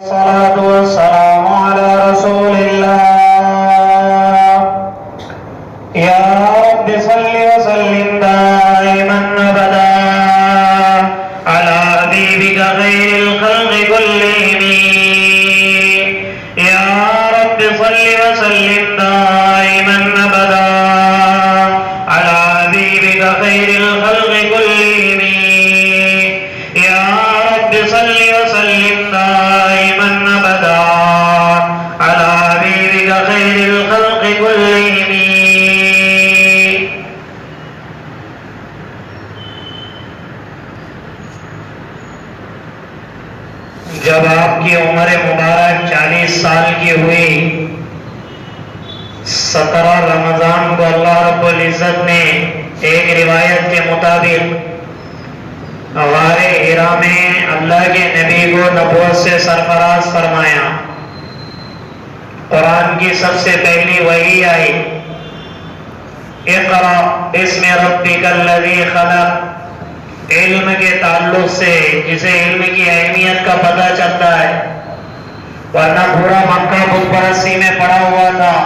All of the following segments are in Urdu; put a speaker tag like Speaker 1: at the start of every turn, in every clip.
Speaker 1: الصلاة والسلام على رسول الله. يا رب صل وسلم دائما أبدا على حبيبك خير الخلق كلهم. يا رب صل وسلم دائما أبدا على حبيبك خير الخلق كلهم. يا رب صل وسلم دائما أبدا على حبيبك خير الخلق كلهم. جب آپ کی عمر مبارک 40 سال کی ہوئی، 17 رمضان کو اللہ رب العزت نے ایک روایت کے مطابق غار حرا میں اللہ کے نبی کو نبوت سے سرفراز فرمایا. قرآن کی سب سے پہلی وحی آئی، اقرأ بسم ربک الذی خلق. علم کے تعلق سے جسے علم کی اہمیت کا پتہ چلتا ہے، ورنہ پورا مکہ بت پرستی میں پڑا ہوا تھا.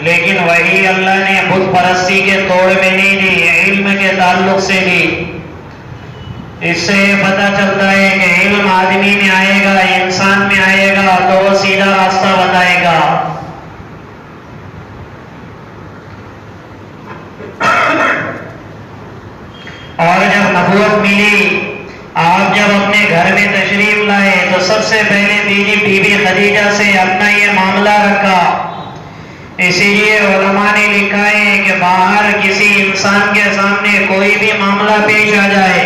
Speaker 1: لیکن وہی اللہ نے بت پرستی کے توڑ میں نہیں دی، علم کے تعلق سے دی. اس سے یہ پتہ چلتا ہے کہ علم آدمی میں آئے گا، انسان میں آئے گا تو وہ سیدھا راستہ بتائے گا. اور جب نبوت ملی، آپ جب اپنے گھر میں تشریف لائے تو سب سے پہلے بی بی خدیجہ سے اپنا یہ معاملہ رکھا. اسی لیے علماء نے لکھا ہے کہ باہر کسی انسان کے سامنے کوئی بھی معاملہ پیش آ جائے،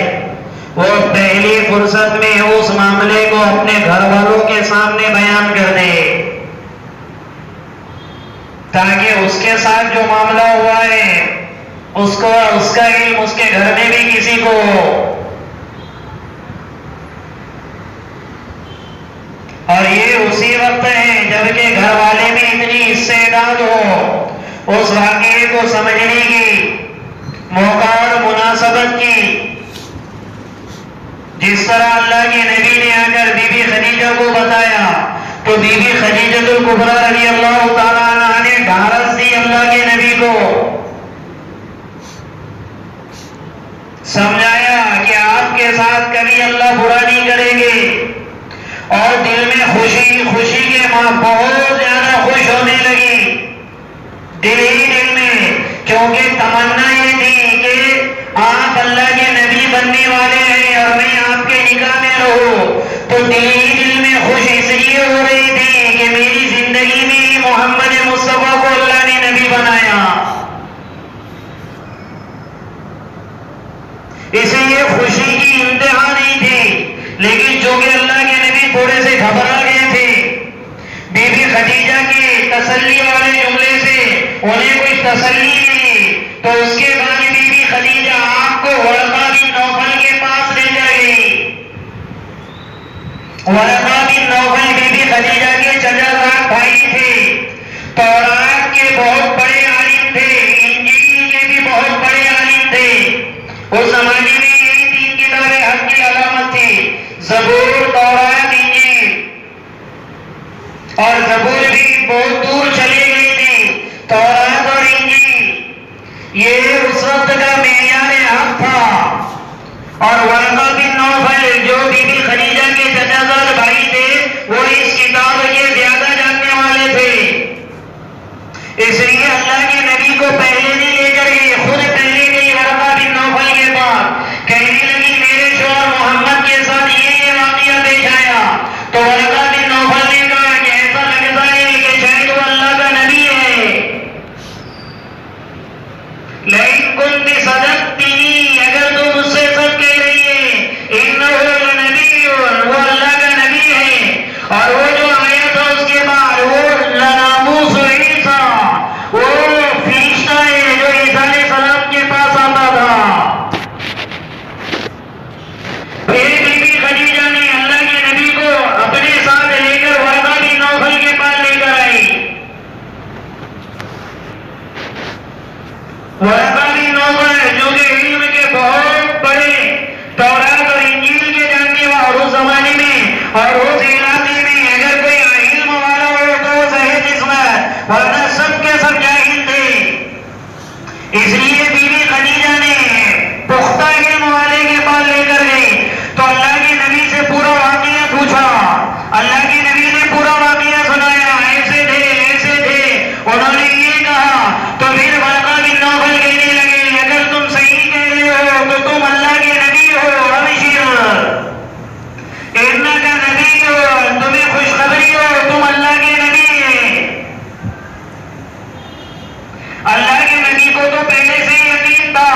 Speaker 1: وہ پہلی فرصت میں اس معاملے کو اپنے گھر والوں کے سامنے بیان کر دے، تاکہ اس کے ساتھ جو معاملہ ہوا ہے اس کا علم اس کے گھر میں بھی کسی کو ہو. اور یہ اسی وقت ہے جبکہ گھر والے میں اتنی استعداد ہو اس واقعے کو سمجھنے کی، موقع اور مناسبت کی. جس طرح اللہ کے نبی نے آ کر بی بی خدیجہ کو بتایا تو بی بی خدیجہ الکبریٰ رضی اللہ تعالیٰ عنہا نے ڈھارس دی اللہ کے نبی کو، سمجھایا کہ آپ کے ساتھ کبھی اللہ برا نہیں کریں گے. اور دل میں خوشی کے ماں بہت زیادہ خوش ہونے لگی، دل ہی دل میں، کیونکہ تمنا یہ تھی کہ آپ اللہ کے نبی بننے والے ہیں اور میں آپ کے نکاح میں رہوں. تو دل ہی دل میں خوش اس لیے ہو رہی تھی کہ میری زندگی میں ہی محمد مصطفیٰ کو اللہ نے نبی بنایا. اسے یہ خوشی کی انتہا نہیں تھی. لیکن چونکہ اللہ کے نبی تھوڑے سے گھبرا گئے تھے، بی بی خدیجہ کے تسلی والے جملے سے انہیں کوئی تسلی ملی، تو اس کے بعد بی بی خدیجہ آپ کو ورقہ بن نوفل کے پاس لے کر گئی. ورقہ بن نوفل بی بی خدیجہ کے چچا بھائی تھے، تورات کے بہت بڑے عالم تھے، انجیل کے بھی بہت بڑے عالم تھے. اس زمانے میں یہی 3 کتابیں حق کی علامت تھی، زبور، تورات، انجیل. اور زبور بھی بہت دور چلی گئی تھی، تورات اور انجیل یہ اس وقت کا معیار حق تھا. اور ورقہ بن نوفل جو بی بی خدیجہ کے چچا زاد بھائی تھے وہ اس کتاب کے زیادہ جاننے والے تھے. اس لیے اللہ کے نبی کو پہلے نہیں لے کر گئی، خود پہلے گئی ورقہ بن نوفل کے پاس. کہنے لگی میرے شوہر محمد کے ساتھ یہ واقعہ پیش آیا. تو ورقہ بن نوفل نے کہا کہ ایسا لگتا ہے کہ شاید وہ اللہ کا نبی ہے. لیکن کنت صدقتی، اگر تم مجھ سے سچ کہہ رہی ہے، انہ لنبی، وہ اللہ کا نبی ہے. اور وہ جو آیا تھا اس کے بعد وہ لناموس عیسیٰ، وہ فرشتہ ہے جو عیسیٰ علیہ السلام کے پاس آتا تھا. پھر بی بی خدیجہ نے اللہ کے نبی کو اپنے ساتھ اور اس علاقے میں اگر کوئی علم والا ہو تو صحیح قسمت، ورنہ سب کے سب جاہل تھے۔ اس لیے بی بی خدیجہ نے پختہ علم والے کے پاس لے کر گئی تو اللہ کے نبی سے پورا واقعہ پوچھا۔ اللہ کے نبی نے پورا واقعہ سنایا، ایسے تھے ایسے تھے، انہوں نے یہ کہا تو پھر ورقہ بن نوفل کہنے لگے اگر تم صحیح کہہ رہے ہو تو تم اللہ کے نبی ہو، ابشر، انک نبی ہو، تمہیں خوشخبری ہو، تم اللہ کے نبی ہیں۔ اللہ کے نبی کو تو پہلے سے یقین تھا،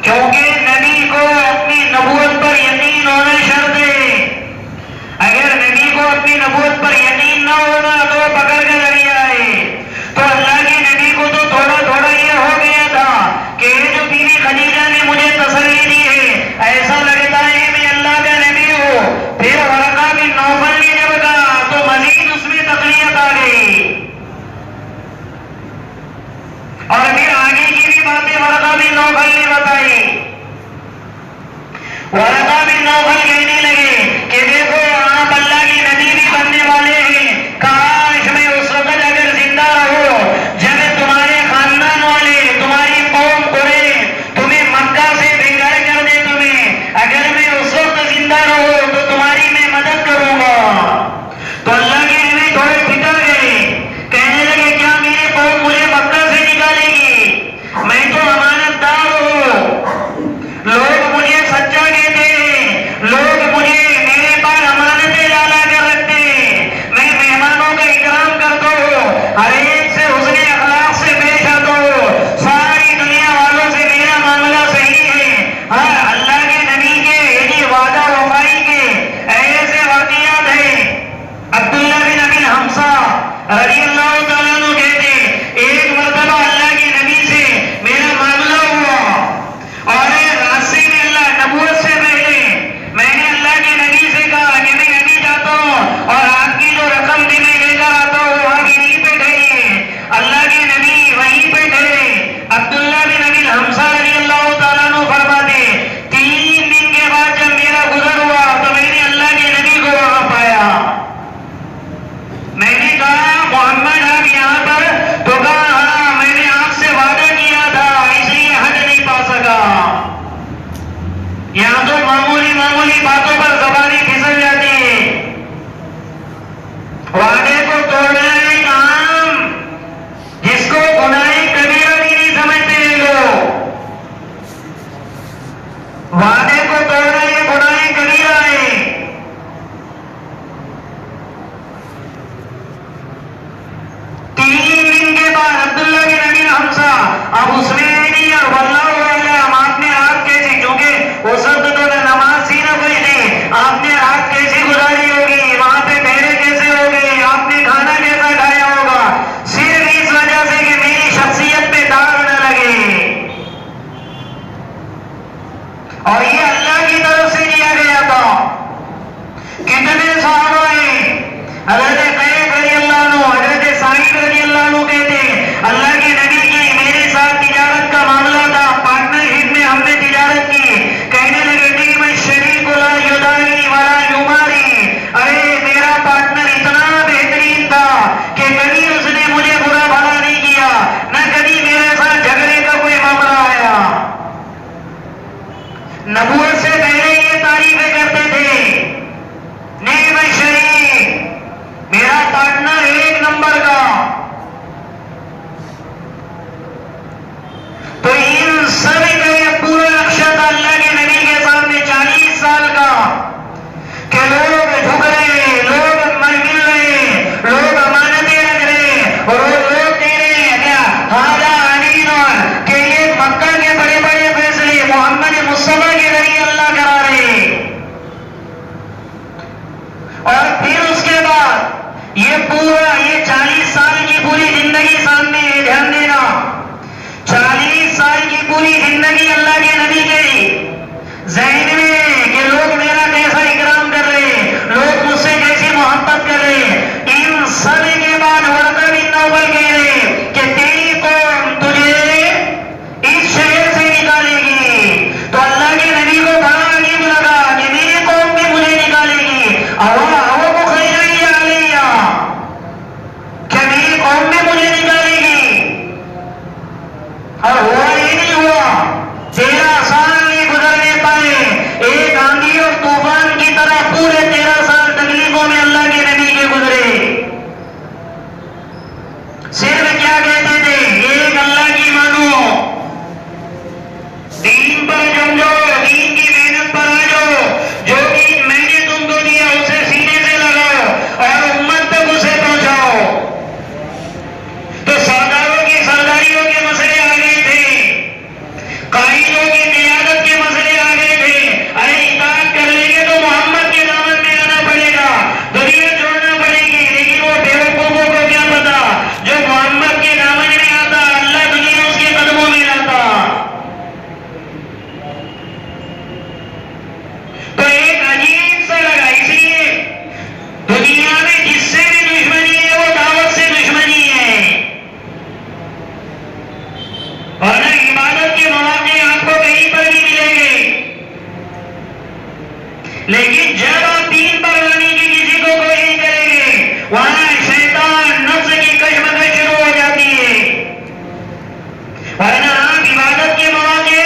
Speaker 1: کیونکہ نبی کو اپنی نبوت پر یقین ہونا شرط ہے۔ اگر نبی کو اپنی نبوت پر یقین نہ ہوگا تو پکڑ کے لگ جائے۔ تو اللہ کے نبی کو تو تھوڑا تھوڑا یہ ہو گیا تھا کہ یہ جو بی بی خدیجہ نے مجھے تسلی دی ہے، ایسا لگتا ہے میں اللہ کا نبی ہوں۔ پھر ورقہ بن نوفل نے جب کہا تو مزید اس میں تقویت آ گئی، اور پھر آگے کی بھی باتیں ورقہ بن نوفل نے بتائی۔ ورقہ بن نوفل کہنے لگے کہ دیکھو آپ اللہ کے نبی بھی بننے والے ہیں، کاش میں اس وقت اگر زندہ رہو جب تمہارے خاندان والے، تمہاری قوم قریش تمہیں مکہ سے بے گھر کر دے تمہیں، اگر میں اس وقت زندہ رہو تو تمہاری میں مدد کروں گا۔ تو اللہ کے نبی تھوڑے پھٹر گئے، کہنے لگے کیا میری قوم مجھے مکہ سے نکالے گی؟ میں تو امانت دار ہوں، لوگ مجھے سچا کہتے ہیں، لوگ مجھے میرے پاس امانتیں ڈالا کر رکھتے ہیں، میں مہمانوں کا اکرام کرتا ہوں، ہر ایک سے حسن اخلاق سے پیش آتا ہوں، ساری دنیا والوں سے میرا معاملہ صحیح ہے۔ ہاں، اللہ کے نبی کے یہ وعدہ وفائی کے ایسے واقعات ہیں۔ عبداللہ بن ابی حمزہ رضی اللہ تعالیٰ عنہ کہتے ایک مرتبہ اللہ کے نبی سے میرا معاملہ ہوا، اور راستے میں اللہ نبوت سے پہلے میں نے اللہ کے نبی سے کہا کہ میں نبی جاتا ہوں اور آپ کی جو رقم بھی میں لے کر آتا ہوں وہاں یہیں پہ ٹھہریے۔ اللہ کے نبی وہیں پہ ٹھہرے۔ عبداللہ بن ابی حمزہ رضی اللہ تعالیٰ عنہ فرماتے 3 دن کے بعد جب میرا گزر ہوا تو میں نے اللہ کے نبی کو وہاں پایا۔ میں نے کہا محمد آپ یہاں پر؟ تو کہا ہاں، میں نے آپ سے وعدہ کیا تھا اس لیے حج نہیں پا سکا۔ یہاں تو معمولی معمولی باتوں پر زبانیں پھسل جاتی ہیں۔ وعدے کو توڑنا ایک عام، جس کو گناہ کبیرہ بھی نہیں سمجھتے ہیں لوگ، وعدے کو توڑنا یہ گناہ کبیرہ ہے۔ 3 دن کے بعد عبداللہ کے نبی حمزہ اب اس میں نہیں، اور واللہ اعلم آپ نے رات کیسی، کیونکہ اس وقت تو نہ نماز تھی نہ کوئی تھی، آپ نے رات کیسی گزاری ہوگی، وہاں پہ ٹھہرے کیسے ہوگے، آپ نے کھانا کیسا کھایا ہوگا، صرف اس وجہ سے کہ میری شخصیت پہ داغ نہ لگے۔ اور یہ اللہ کی طرف سے دیا گیا تھا۔ کتنے صحابہ ہیں، حضرت قیس رضی اللہ عنہ، حضرت سعید رضی اللہ عنہ کہتے ہیں اللہ کے نبی کی میرے ساتھ تجارت کا معاملہ تھا، پارٹنرشپ میں ہم نے تجارت کی، کہنے لگے نعم الشریک لا یدانی ولا لیکن جب آپ دین پر لانے کی کسی کو کوشش کریں گے وہاں شیطان نفس کی کشمکش شروع ہو جاتی ہے. ورنہ آپ عبادت کے مواقع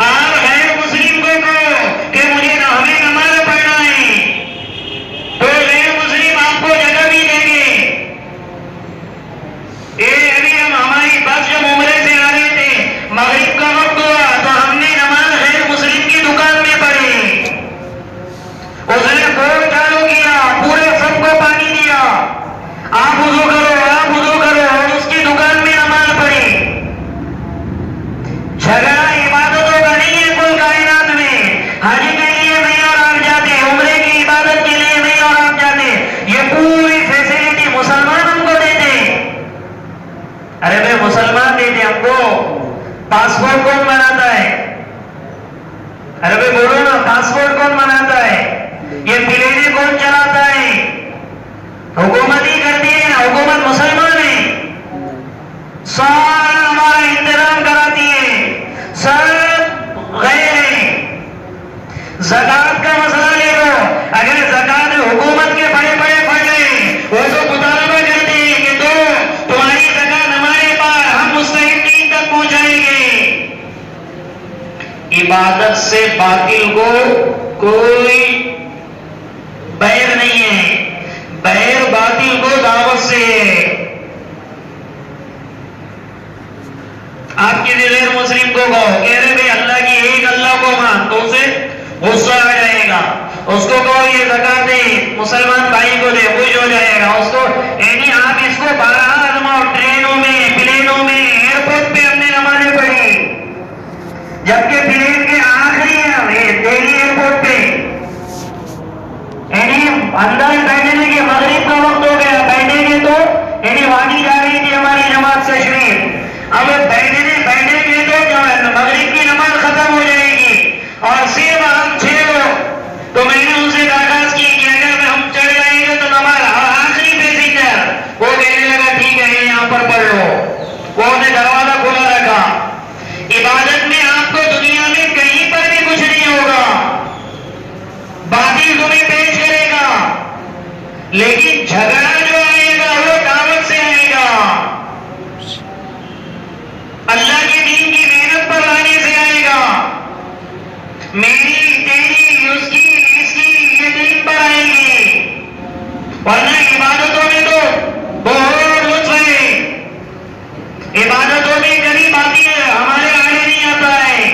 Speaker 1: آپ غیر مسلم کو کہو کہ مجھے ہمیں نماز پڑھنا ہے تو غیر مسلم آپ کو جگہ بھی دیں گے. ابھی ہماری بس جب عمرے سے آ رہے تھے مغرب کا وقت ہوا تو ہم نے نماز غیر مسلم کی دکان میں پڑھی. اس نے بورڈ چالو کیا, پورے سب کو پانی دیا, آپ وضو کرو اور اس کی دکان میں نماز پڑھی. جھگڑا عبادتوں کا نہیں ہے کل کائنات میں. حج کے لیے میں اور آپ جاتے, عمرے کی عبادت کے لیے میں اور آپ جاتے, یہ پوری فیسلٹی مسلمان ہم کو دیتے. ارے بھائی مسلمان دیتے ہم کو, پاسپورٹ کون بناتا ہے؟ ارے بھائی بولو نا, پاسپورٹ کون بناتا ہے؟ یہ پلینے کون چلاتا ہے؟ حکومت ہی کرتی ہے نا, حکومت مسلمان ہے. سارا ہمارا انتظام کراتی ہے, سب غیر ہے. زکات کا مسئلہ لے لو, اگر زکات حکومت کے بڑے بڑے پڑے وہ تو مطالبہ کرتے ہیں کہ تو تمہاری زکات ہمارے پاس, ہم مستحقین تک پہنچائیں گے. عبادت سے باطل کو کوئی بیر نہیں ہے, بیر باطل کو دعوت سے ہے. آپ کسی غیر مسلم کو کہو کہہ رہے بھائی اللہ کی ایک اللہ کو مان, تو اسے غصہ آ جائے گا. اس کو کہو یہ زکات دے, مسلمان بھائی کو دے, خوش ہو جائے گا. اس کو یعنی آپ اس کو بارہ آزماؤ, ٹرینوں میں, پلینوں میں, ایئرپورٹ پہ ہم نے نمازیں پڑھی, جبکہ پلین کے آخری دہلی ایئرپورٹ پہ یعنی اندر بیٹھنے کے مغرب کا وقت ہو گیا, بیٹھیں گے تو یعنی وادی جا رہی تھی ہماری جماعت کشمیر. اب بیٹھیں گے تو مغرب کی نماز ختم ہو جائے گی اور صرف ہم 6 لوگ. تو میں نے ان سے درخواست کی کہ اگر ہم چڑھ جائیں گے تو نماز, آخری پیسنجر وہ کہنے لگا ٹھیک ہے یہاں پر پڑھ لو. وہ نے دروازہ کھلا رکھا. عبادت میں آپ کو دنیا میں کہیں پر بھی کچھ نہیں ہوگا, باطل تمہیں پیش کرے گا, لیکن جھگڑا جو آئے گا وہ دعوت سے آئے گا, اللہ کے دین کی محنت پر لانے سے آئے گا. میری تیری اس کی یہ دین پر آئے گی. ورنہ عبادتوں میں تو بہت لطف ہے, عبادتوں میں کبھی باطل ہمارے آگے نہیں آتا ہے.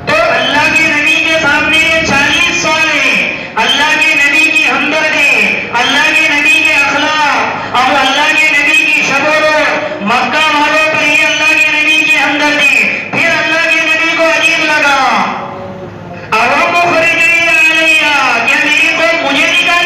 Speaker 1: تو اللہ کے نبی کے سامنے 40 سال ہے, اللہ کے نبی کی ہمدردی, اللہ کے نبی کے اخلاق, اور اللہ کے نبی کی شب و روز, مکہ والوں پر ہی اللہ کے نبی کی ہمدردی. پھر اللہ کے نبی کو عجیب لگا, اب مخرجی علیہ, کیا میری قوم مجھے نکال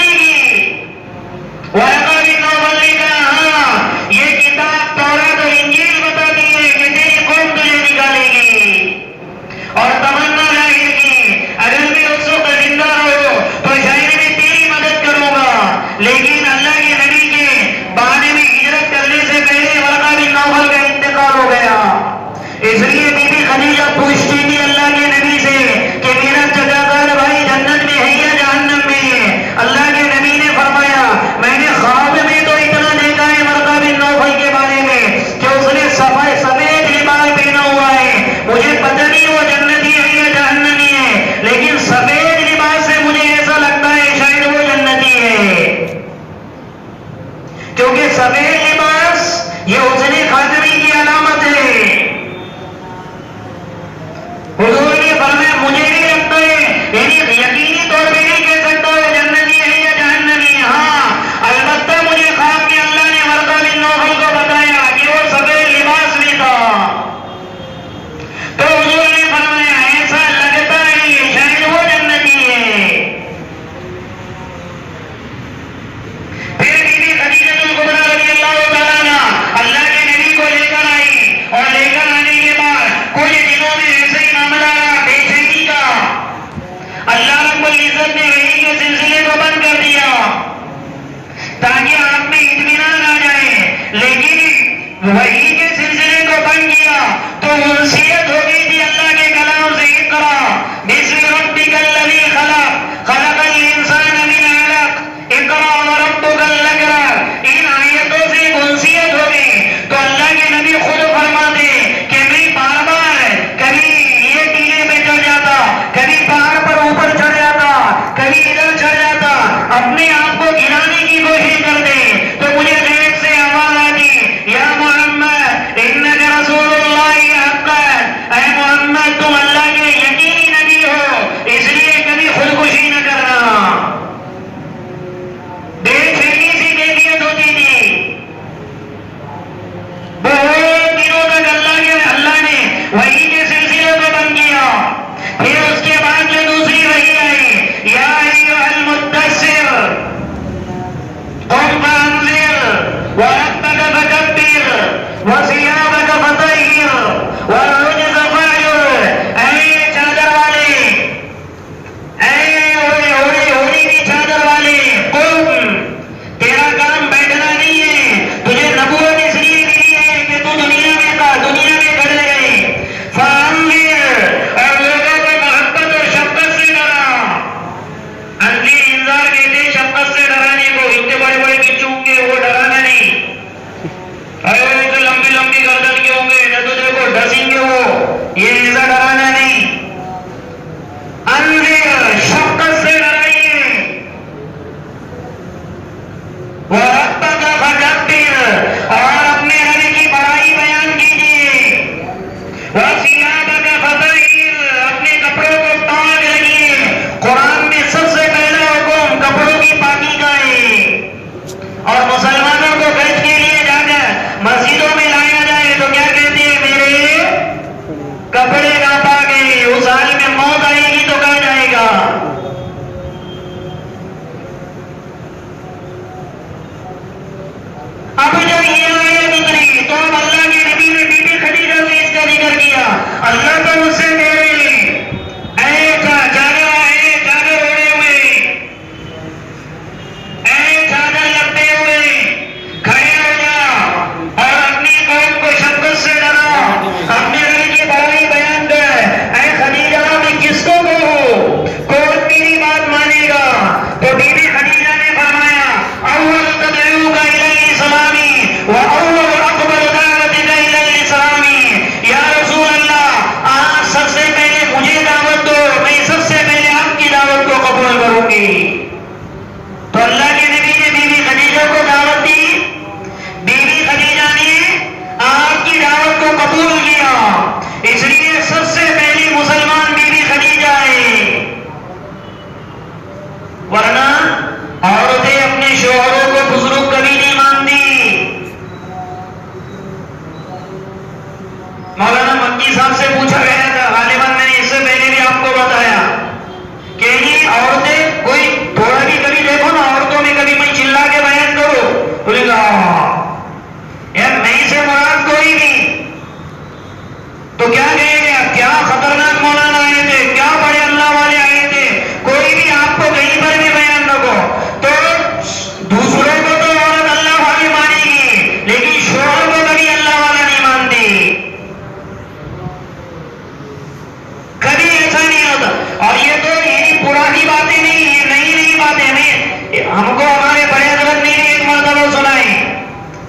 Speaker 1: ہم کو ہمارے بڑے حضرت نے ایک مرتبہ سنائی،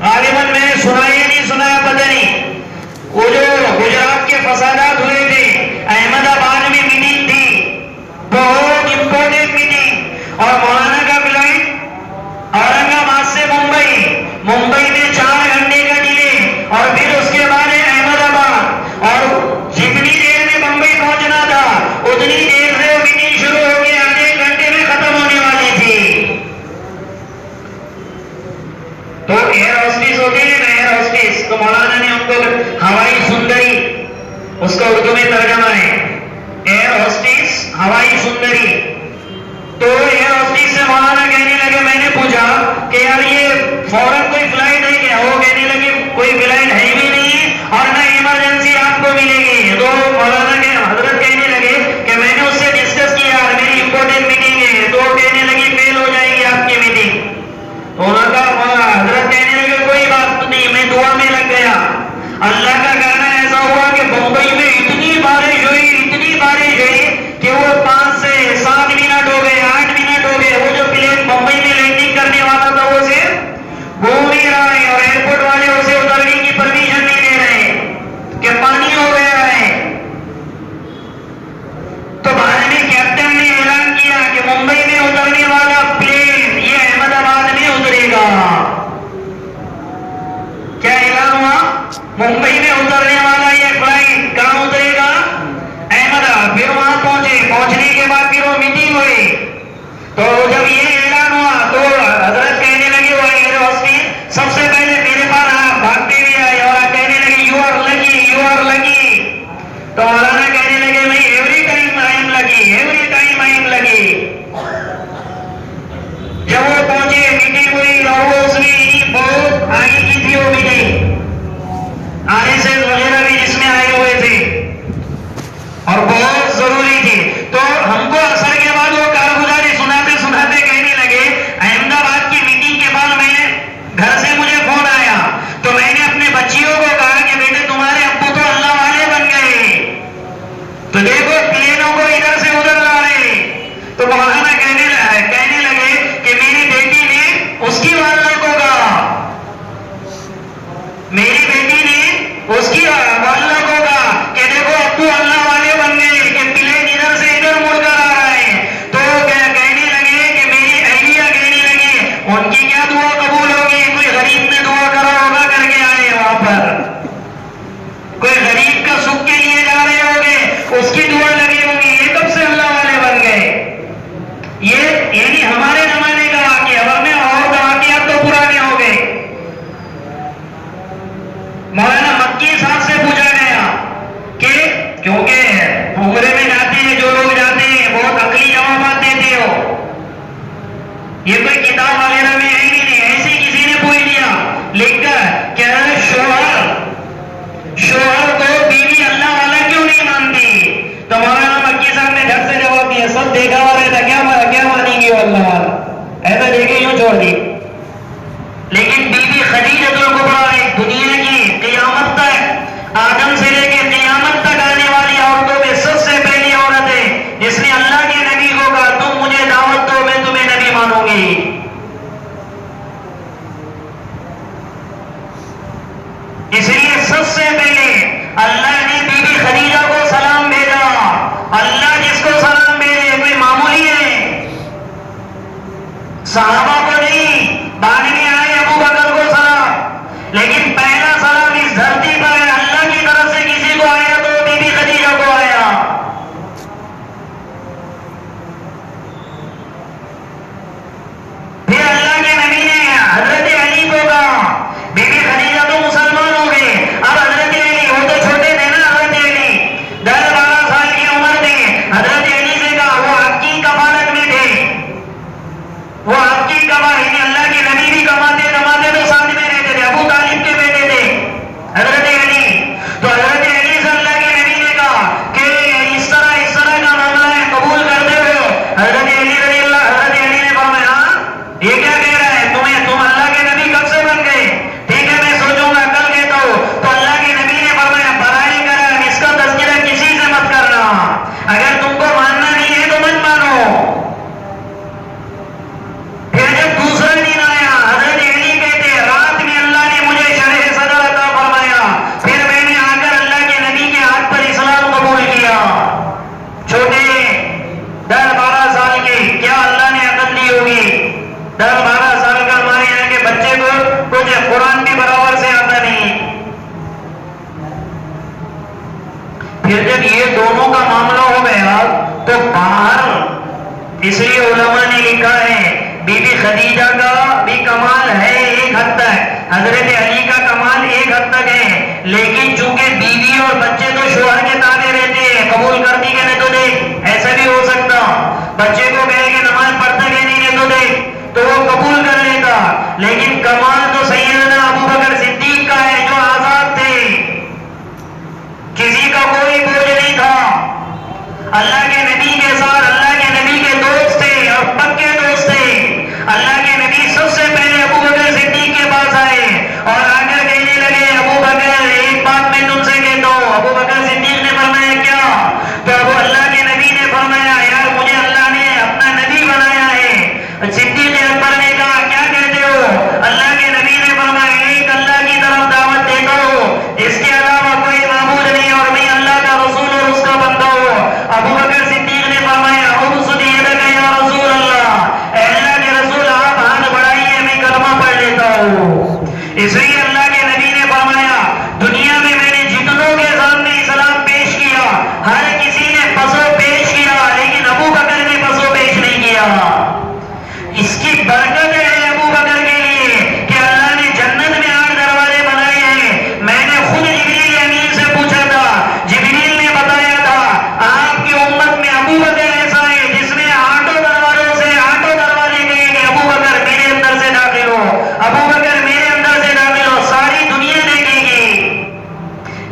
Speaker 1: غالباً میں نے سنایا یا نہیں سنایا پتہ نہیں، وہ جو گجرات کے فسادات ہوئے تھے، احمد آباد میں میٹنگ تھی، بہت امپورٹنٹ میٹنگ، اور مولانا کا فلائٹ اورنگ آباد سے ممبئی میں 4 گھنٹے کا ڈیلے، اور پھر اس کے بعد احمد آباد، اور جتنی دیر میں بمبئی پہنچنا تھا اتنی دیر سے وہ میٹنگ شروع ہو گئی، آدھے ایک گھنٹے میں ختم ہونے والی تھی۔ تو ایئر ہوسٹس ہوتے ہیں نا، ایئر ہوسٹس، تو مولانا نے ہم کو ہوائی سندری، اس کا اردو میں ترجمہ ہے ایئر ہوسٹس ہوائی سندری۔ تو ایئر ہوسٹس سے مولانا کہنے لگے، میں نے پوچھا کہ یار یہ فوراً کوئی فلائٹ ہے کیا؟ وہ کہنے لگے کوئی فلائٹ ہے بھی نہیں اور نہ ایمرجنسی آپ کو ملے گی۔ تو مولانا کے حضرت کہنے لگے کہ میں نے اس سے ڈسکس کیا، میری امپورٹنٹ میٹنگ ہے، تو وہ کہنے لگی فیل ہو جائے گی آپ کی میٹنگ۔ تو انہوں کا حضرت کہنے لگے کوئی بات نہیں، میں دعا میں لگ گیا۔ اللہ کا کہنا ایسا ہوا کہ بمبئی میں اتنی بارش ہوئی کہ وہ 5 سے 7 منٹ ہو گئے، 8 منٹ ہو گئے، وہ جو پلین بمبئی میں لینڈنگ کرنے والا تھا وہ صرف گھوم ہی رہا ہے، اور ایئرپورٹ والے اسے اترنے کی پرمیشن نہیں دے رہے کہ پانی ہو گیا ہے۔ تو بعد میں کیپٹن نے اعلان کیا کہ ممبئی میں اترنے والا پلین یہ احمد آباد میں اترے گا۔ کیا اعلان ہوا؟ ممبئی میں اترنے والا یہ فلائٹ کہاں اترے گا؟ احمد آباد۔ پھر وہاں پہنچنے کے بعد پھر وہ میٹنگ ہوئی، تو جب یہ اعلان ہوا تو حضرت کہنے لگے، وہ ایئر ہوسٹس سب سے پہلے میرے پاس بھاگتے ہوئے آئے اور کہنے لگے یو آر لکی۔ تو مولانا کہنے لگے میں ایوری ٹائم آئی ایم لکی۔ جب وہ پہنچے میٹنگ ہوئی، اور وہ اس میں بہت آگے کی تھی وہ میٹنگ، RSS وغیرہ بھی جس میں آئے ہوئے تھے اور بہت ضروری تھی۔ تو ہم کو اثر کے بعد وہ کارگزاری سناتے کہنے لگے، احمد آباد کی میٹنگ کے بعد میں گھر سے مجھے فون آیا، تو میں نے اپنے بچیوں کو کہا کہ بیٹے تمہارے ابو تو اللہ والے بن گئے، تو دیکھو پلینوں کو ادھر سے ادھر لا رہے۔ تو مولانا کہنے لگے کہ میری بیٹی نے اس کی والدہ کو کہا، کہ دیکھو ابو اللہ والے بن گئے کہ پلین ادھر سے ادھر مڑ کر آ رہا ہے۔ تو کہنے لگے کہ میری اہلیہ کہنے لگی ان کی کیا دعا قبول ہوگی؟ کوئی غریب نے دعا کرا ہوگا کر کے آئے وہاں پر، کوئی غریب کا سکھ کے لیے جا رہے ہوگے، اس کی دعا لگی ہوگی، یہ کب سے اللہ والے بن گئے؟ یہ یعنی ہمارے زمانے کا واقعہ، ورنہ اور واقعات تو پرانے ہو گئے۔ مولانا مکی صاحب سے پوچھا گیا کہ کیونکہ پھوگرے میں جاتے ہیں جو لوگ جاتے ہیں بہت عقلی جوابات دیتے ہو، یہ کوئی کتاب وغیرہ میں ہے ہی نہیں، ایسے کسی نے پوچھ لیا لکھ کر کہ شوہر کو بیوی اللہ والا کیوں نہیں مانتی؟ تو مولانا مکی صاحب نے جھٹ سے جواب دیا، سب دیکھا ہوا رہتا، کیا مانیں گی وہ اللہ والا، ایسا دیکھے یوں چھوڑ دی۔ لیکن بی بی خدیجہ الکبریٰ ایک دنیا کی قیامت تک، آدم سے لے کے قیامت تک آنے والی عورتوں میں سب سے پہلی عورت ہے جس نے اللہ کے نبی کو کہا تم مجھے دعوت دو میں تمہیں نبی مانوں گی۔ اس لیے سب سے پہلے اللہ نے بی بی خدیجہ کو سلام بھیجا۔ اللہ جس کو سلام بھیجے کوئی معمولی ہے، صحابہ کو نہیں، بعد میں آئے ابو بکر کو سلام، لیکن پہلا سلام اس دھرتی پر اللہ کی طرف سے کسی کو آیا تو بی بی خدیجہ کو آیا۔ پھر اللہ کے نبی نے حضرت علی کو کہا، بی بی خدیجہ تو مسلمان ہو گئے، اب حضرت علی، وہ تو چھوٹے تھے نا حضرت علی، 10-12 سال کی عمر تھے، حضرت علی سے کہا وہ آپ کی کفالت میں تھے، وہ آپ کی یعنی اللہ کے نبی بھی کماتے تو ساتھ میں رہتے تھے، ابو طالب کے بیٹے تھے حضرت علی۔ تو حضرت علی سے اللہ کے نبی نے کہا کہ اس طرح کا معاملہ ہے، قبول کرتے ہو؟ حضرت علی نے فرمایا یہ کیا کہہ رہا ہے، تم اللہ کے نبی کب سے بن گئے؟ ٹھیک ہے میں سوچوں گا، کل کہتا ہوں۔ تو اللہ کے نبی نے فرمایا برائے کرم، اس کا تذکرہ کسی سے مت کرنا، اگر تم کو ماننا نہیں ہے تو مت مانو۔ پھر یہ دونوں کا معاملہ ہو گیا تو باہر، اس لیے علماء نے لکھا ہے بی بی خدیجہ کا بھی کمال ہے ایک حد تک، حضرت علی کا کمال ایک حد تک ہے، لیکن چونکہ بیوی اور بچے تو شوہر کے تابع رہتے ہیں، قبول کرتی کہ نہیں تو دیکھ، ایسا بھی ہو سکتا بچے کو کہے کہ نماز پڑھتا کہ نہیں تو دیکھ تو وہ قبول کر لیتا، لیکن کمال تو سیدنا ابو بکر صدیق کا ہے جو آزاد تھے، کسی کا کوئی بوجھ نہیں تھا، اللہ کے نبی کے ساتھ، اللہ کے نبی کے دوست تھے اور پکے دوست تھے۔ اللہ کے نبی سب سے پہلے ابو بکر صدیق کے پاس آئے اور آ کر کہنے لگے ابو بکر ایک بات میں تم سے کہتا ہوں۔ ابو بکر صدیق نے فرمایا کیا؟ تو ابو اللہ کے نبی نے فرمایا یار مجھے اللہ نے اپنا نبی بنایا ہے۔ صدیق اکبر نے کہا کیا کہتے ہو؟ اللہ کے نبی نے فرمایا ایک اللہ کی طرف دعوت دیتا ہوں، اس کے علاوہ کوئی معبود نہیں اور میں اللہ کا رسول اور اس کا بندہ ہوں۔ ابو بکر صدیق نے فرمایا ابسط یدک یا رسول اللہ، اے اللہ کے رسول آپ ہاتھ بڑھائیے میں کلمہ پڑھ لیتا ہوں۔ اس لیے اللہ کے نبی نے فرمایا دنیا میں میں نے جتنوں کے سامنے اسلام پیش کیا ہر کسی نے پسو پیش کیا، لیکن ابو بکر نے پسو پیش نہیں کیا۔ اس کی برکت ہے ابو بکر کے لیے کہ اللہ نے جنت میں 8 دروازے بنائے ہیں۔ میں نے خود جبریل امین سے پوچھا تھا، جبریل نے بتایا تھا آپ کی امت میں ابو بکر ایسا ہے جس نے 8 دروازوں سے 8 دروازے کہے کہ ابو بکر میرے اندر سے داخل ہو، ابو بکر میرے اندر سے داخل ہو، ساری دنیا دیکھے گی،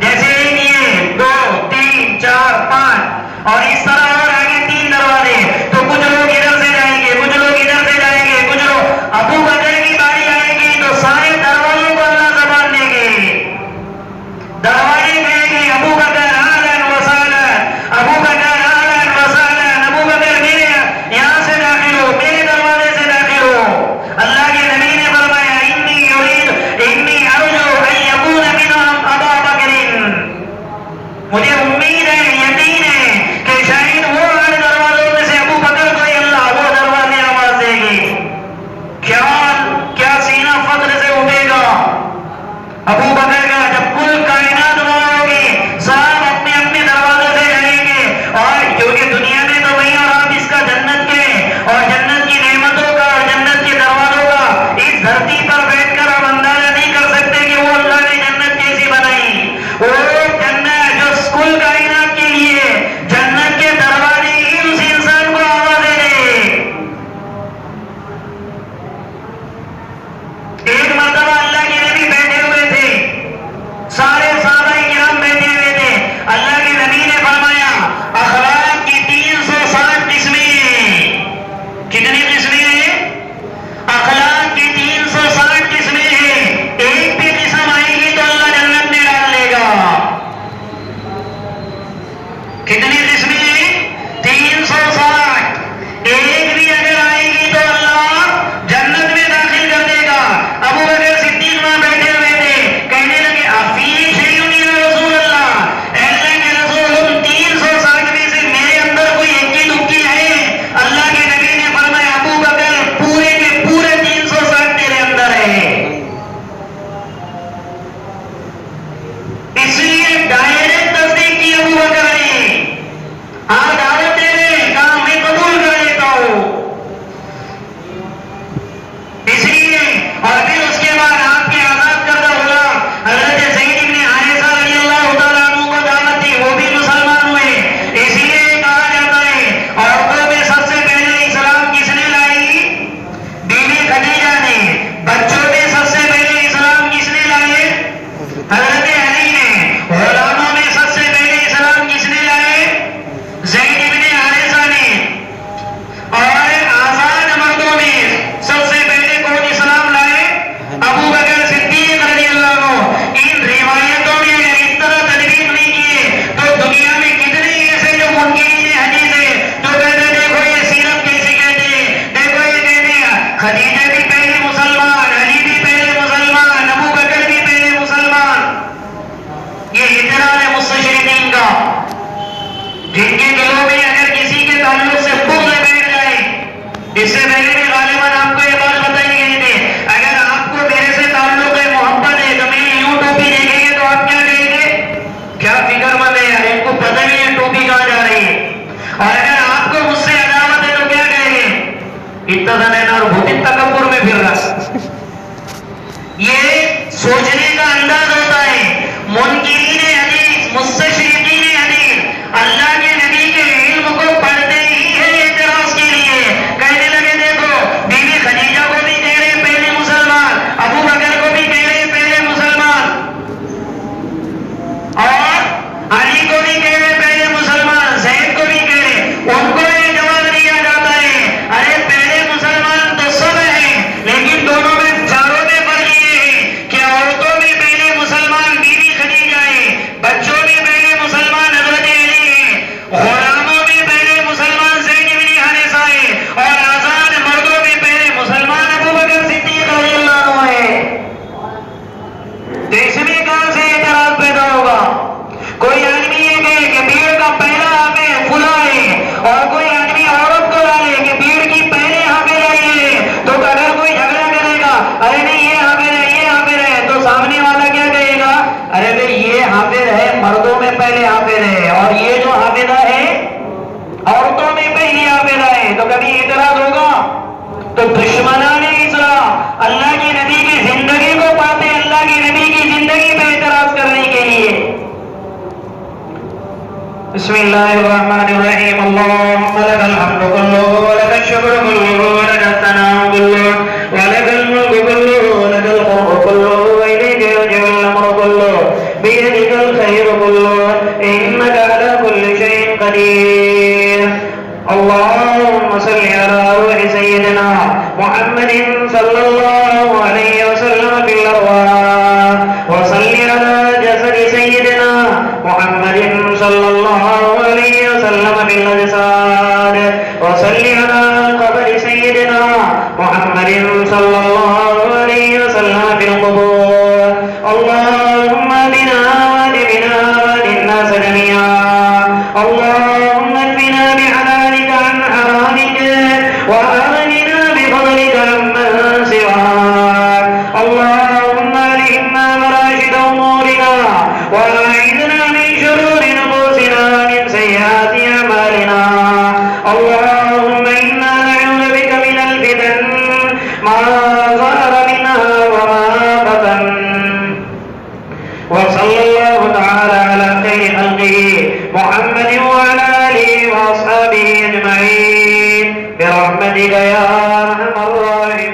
Speaker 1: جیسے ایک یہ 2 3 4 5 اور اس طرح اور آگے 3 دروازے، تو کچھ لوگ ادھر سے جائیں گے، کچھ لوگ ادھر سے جائیں گے، کچھ لوگ ابو بکر کی باری آئے گی تو سارے دروازوں کو اللہ زبان دے گے، دروازے کہیں گے ابو بکر اہلاً وسہلاً، ابو بکر اہلاً وسہلاً، ابو بکر میرے یہاں سے داخل ہو، میرے دروازے سے داخل ہو۔ اللہ کے نبی نے فرمایا انی ارجو ان یکون منہم ابا بکر، مجھے امید ہے یقین ہے کہ شاید وہ 8 دروازوں میں سے ابو بکر کو اللہ وہ دروازے آواز دے گی۔ کیا سینہ فخر سے اٹھے گا ابو بکر کا جب کل کائنات وہاں ہوگی، سب اپنے اپنے دروازوں سے جائیں گے، اور کیونکہ دنیا میں تو وہی اور آپ اس کا جنت کے اور جنت کی نعمتوں کا اور جنت کے دروازوں کا اس دھرتی پر بیٹھ کر ہم اندازہ نہیں کر سکتے کہ وہ اللہ نے جنت کیسی بنائی۔ وہ جنت جو کل کائنات کے لیے جنت کے دروازے ہی اس انسان کو آوازیں دے۔ ایک مرتبہ اللہ کے نبی بیٹھے ہوئے تھے، سارے صحابہ کرام بیٹھے ہوئے تھے، اللہ کے نبی نے فرمایا اخلاق کی 360 قسمیں ہیں۔ کتنی قسمیں ہیں؟ اخلاق کی 360 قسمیں ہیں، ایک بھی قسم آئے گی تو اللہ جنت میں ڈال لے گا۔ کتنی قسمیں ہیں؟ 360، ایک بھی اگر آئے گی تو اللہ جنت میں داخل کر دے گا۔ ابو بکر صدیق وہاں بیٹھے ہوئے تھے، کہنے لگے افی شیء یا رسول اللہ، اے اللہ کے رسول ان 360 میں سے میرے اندر کوئی اکی دکی ہے؟ اللہ کے نبی نے فرمایا ابو بکر پورے کے پورے 360 تیرے اندر ہے۔ اس لیے ڈائریکٹ تصدیق کی ابو بکر نے، آپ دعوت دے رہے کہا میں قبول کر لیتا ہوں۔ اس لیے اور پھر اس کے بعد آپ کے آزاد کردہ غلام حضرت زید بن حارثہ رضی اللہ تعالیٰ عنہ کو دعوت دی، وہ بھی مسلمان ہوئے۔ اس لیے کہا جاتا ہے عورتوں میں سب سے پہلے اسلام کس نے لائی؟ بی بی خدیجہ نے۔ بچوں میں سب سے پہلے اسلام کس نے لائے؟ حضرت علی نے۔ غلاموں میں سب سے پہلے اسلام کس نے لائے؟ زید بن حارثہ نے۔ اور آزاد مردوں میں سب سے پہلے کون اسلام لائے؟ ابو بکر صدیق رضی اللہ عنہ۔ ان روایتوں میں اگر اس طرح تدبیر نہیں کیے تو دنیا میں کتنے ایسے جو منکرین حدیث ہیں جو کہتے ہیں دیکھو یہ سیرت کیسی کہتے ہیں، دیکھو یہ کہتے ہیں خدیجہ بھی پہلے مسلمان، علی بھی پہلے مسلمان، ابو بکر بھی پہلے مسلمان۔ یہ اعتراض ہے مستشرقین کا، جن کے دلوں میں اگر کسی کے تعلق سے بغض بیٹھ جائے۔ اس سے پہلے بھی غالباً آپ کو یہ بات بتائی گئی تھی، اگر آپ کو میرے سے تعلق ہے محبت ہے تو میری یوں ٹوپی دیکھیں گے تو آپ کیا کہیں گے؟ کیا فکر مند ہے یار، ان کو پتہ نہیں ہے اور اگر آپ کو مجھ سے عداوت ہے تو کیا کہیں گے؟ اتنا اور بہت تکبر میں پھر رہا. یہ سوچنے کا انداز ہوتا ہے. منکرین حدیث، مستشرقین حدیث اللہ کے نبی کے علم کو پڑھتے ہی ہے اعتراض کے لیے. کہنے لگے دیکھو بی بی خدیجہ کو بھی کہہ رہے پہلے مسلمان، ابو بکر کو بھی کہہ رہے پہلے مسلمان، اور علی کو بھی کہہ رہے پہلے مسلمان، زید کو بھی کہہ رہے. ان کو یہ جواب دیا جاتا ہے ارے پہلے مسلمان تو سب ہیں، لیکن دونوں میں چاروں میں فرق یہ ہے کہ عورتوں میں پہلے مسلمان بی بی خدیجہ ہے، بچوں میں پہلے مسلمان حضرت علی ہے، غلاموں میں پہلے مسلمان زید بن حارثہ ہے، اور آزاد مردوں میں پہلے مسلمان ابو بکر صدیق رضی اللہ عنہ ہے. تو اس میں کہاں سے اعتراض پیدا ہوگا؟ کوئی آدمی یہ کہے کہ بھیڑ کا پہلا حافظ فلاں ہے، اور کوئی آدمی عورت کو ڈالے کہ بھیڑ کی پہلے حافظ آئی ہے، تو اگر کوئی جھگڑا کرے گا ارے نہیں یہ حافظ ہے یہ حافظ ہے، تو سامنے والا کیا کہے گا؟ ارے بھائی یہ حافظ ہے مردوں میں پہلے حافظ ہے، اور یہ جو حافظہ ہے عورتوں میں پہلی حافظہ ہے. تو کبھی اعتراض ہوگا؟ تو دشمنان اسلام اللہ کی نبی کی زندگی کو پاتے اللہ کی نبی کی زندگی پہ اعتراض کرنے کے لیے. بسم اللہ الرحمن الرحیم. اللهم لك الحمد كله ولك الشكر كله ولك الثناء كله ولك الملك كله ولك الخلق كله وإليك يرجع الأمر كله بيدك الخير كله إنك على كل شيء قدير. اللهم صل على روح سيدنا محمد صلى الله عليه وسلم في الأرواح، وصل على جسد سيدنا محمد صلى الله عليه وسلم في الأجساد، وصل على قبر سيدنا محمد صلى الله عليه وسلم في القبور. اللهم بنا وادنا واد الناس جميعا. اللهم اكفنا بحلالك عن حرامك وأغننا بفضلك عمن سواك. اللهم ألهمنا مراشد أمورنا وأعذنا من شرور نفوسنا ومن سيئات أعمالنا. اللهم إنا نعوذ بك من الفتن ما ظهر منها وما بطن. وصلى الله تعالى على خير خلقه محمد وعلى آله وأصحابه أجمعين برحمتك يا أرحم الراحمين.